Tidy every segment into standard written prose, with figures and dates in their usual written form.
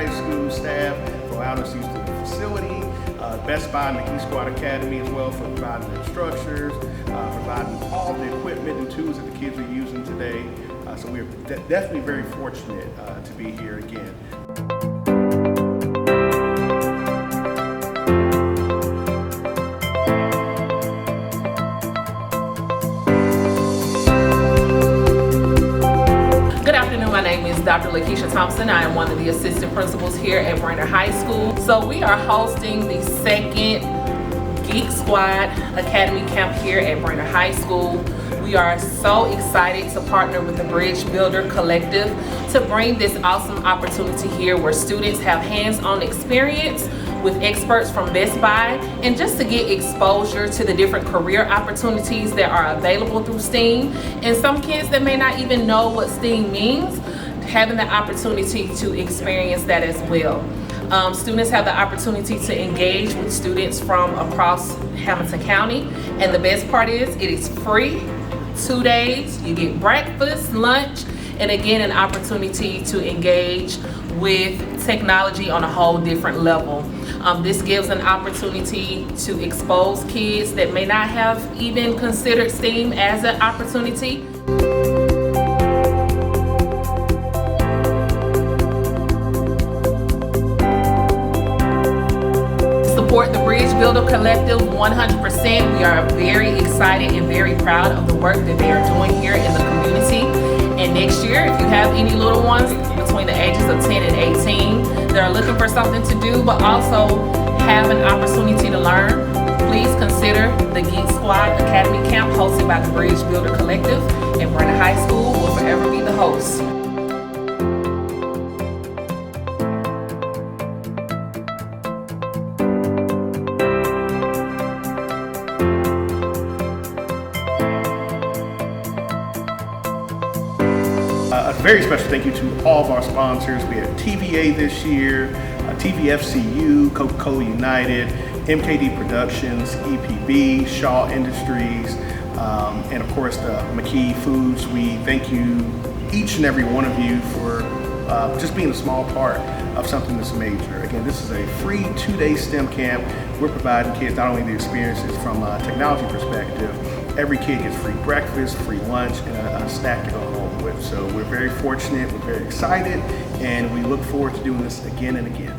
High School staff for allowing us to use the facility. Best Buy and the Geek Squad Academy as well for providing the instructors, providing all the equipment and tools that the kids are using today. So we're definitely very fortunate to be here again. My name is Dr. Lakeisha Thompson. I am one of the assistant principals here at Brainerd High School. So we are hosting the second Geek Squad Academy camp here at Brainerd High School. We are so excited to partner with the Bridge Builder Collective to bring this awesome opportunity here where students have hands-on experience with experts from Best Buy and just to get exposure to the different career opportunities that are available through STEAM. And some kids that may not even know what STEAM means, having the opportunity to experience that as well. Students have the opportunity to engage with students from across Hamilton County, and the best part is it is free, 2 days. You get breakfast, lunch, and again an opportunity to engage with technology on a whole different level. This gives an opportunity to expose kids that may not have even considered STEAM as an opportunity. Support the Bridge Builder Collective 100%. We are very excited and very proud of the work that they are doing here in the community. And next year, if you have any little ones between the ages of 10 and 18 that are looking for something to do but also have an opportunity to learn, please consider the Geek Squad Academy camp hosted by the Bridge Builder Collective, and Brainerd High School will forever be the host. A very special thank you to all of our sponsors. We had TVA this year, TVFCU, Coca-Cola United, MKD Productions, EPB, Shaw Industries, and of course the McKee Foods. We thank you, each and every one of you, for just being a small part of something that's major. Again, this is a free 2-day STEM camp. We're providing kids not only the experiences from a technology perspective, every kid gets free breakfast, free lunch, and a snack to go home with. So we're very fortunate, we're very excited, and we look forward to doing this again and again.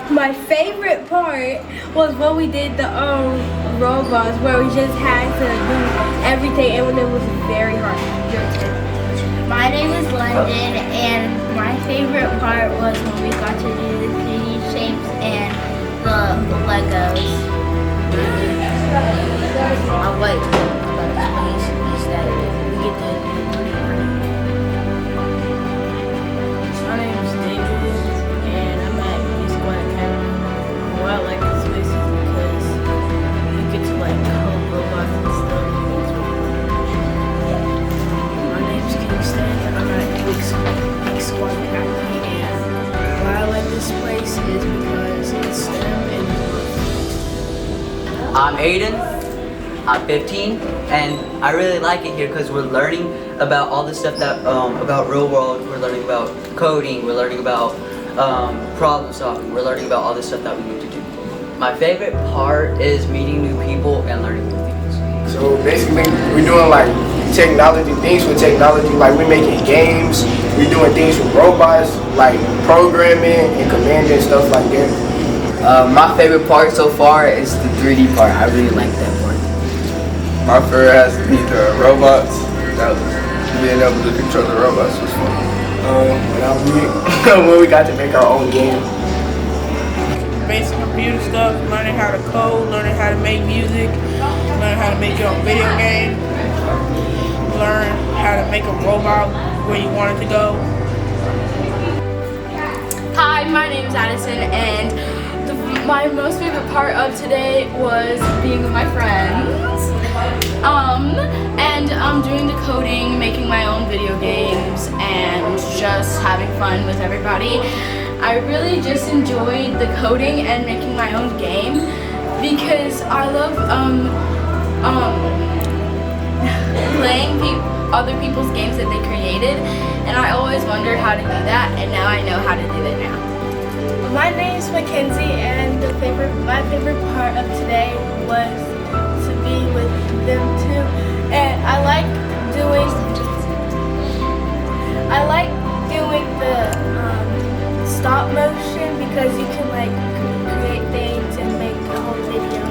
My favorite part was when we did the robots, where we just had to do everything, and when it was very hard. My name is London, and my favorite part was when we got to do the 3D shapes and the Legos. I like about the space that we get to do. My name is David, and I'm at Geek Squad Academy. Why I like this place is because you get to like code robots and stuff. My name is Kingston, and I'm at Geek Squad Academy. And why I like this place is because it's STEM and I'm Aiden, I'm 15, and I really like it here because we're learning about all the stuff that, about real world. We're learning about coding, we're learning about problem solving, we're learning about all the stuff that we need to do. My favorite part is meeting new people and learning new things. So basically, we're doing like technology things with technology, like we're making games, we're doing things with robots, like programming and commanding and stuff like that. My favorite part so far is the 3D part. I really like that part. My favorite has to be the robots. Being able to control the robots was fun. When we got to make our own game. basic computer stuff, learning how to code, learning how to make music, learning how to make your own video game, learn how to make a robot where you want it to go. Hi, my name's Addison, and My most favorite part of today was being with my friends, and doing the coding, making my own video games, and just having fun with everybody. I really just enjoyed the coding and making my own game because I love playing other people's games that they created, and I always wondered how to do that, and now I know how to do it now. My name is Mackenzie, and my favorite part of today was to be with them too. And I like doing the stop motion because you can like create things and make a whole video.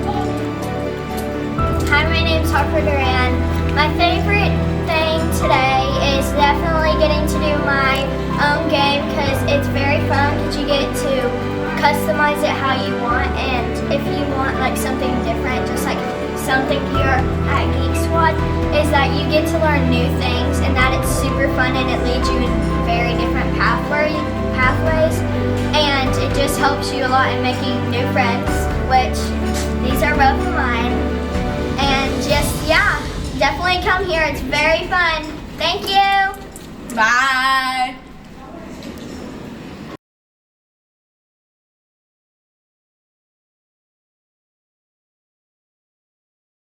Hi, my name's Harper Duran. My favorite thing today is definitely getting to do my own game because it's very fun because you get to customize it how you want, and if you want like something different, just like something here at Geek Squad, is that you get to learn new things and that it's super fun and it leads you in very different pathways, and it just helps you a lot in making new friends, which these are both of mine. And just, yeah, definitely come here. It's very fun. Thank you. Bye.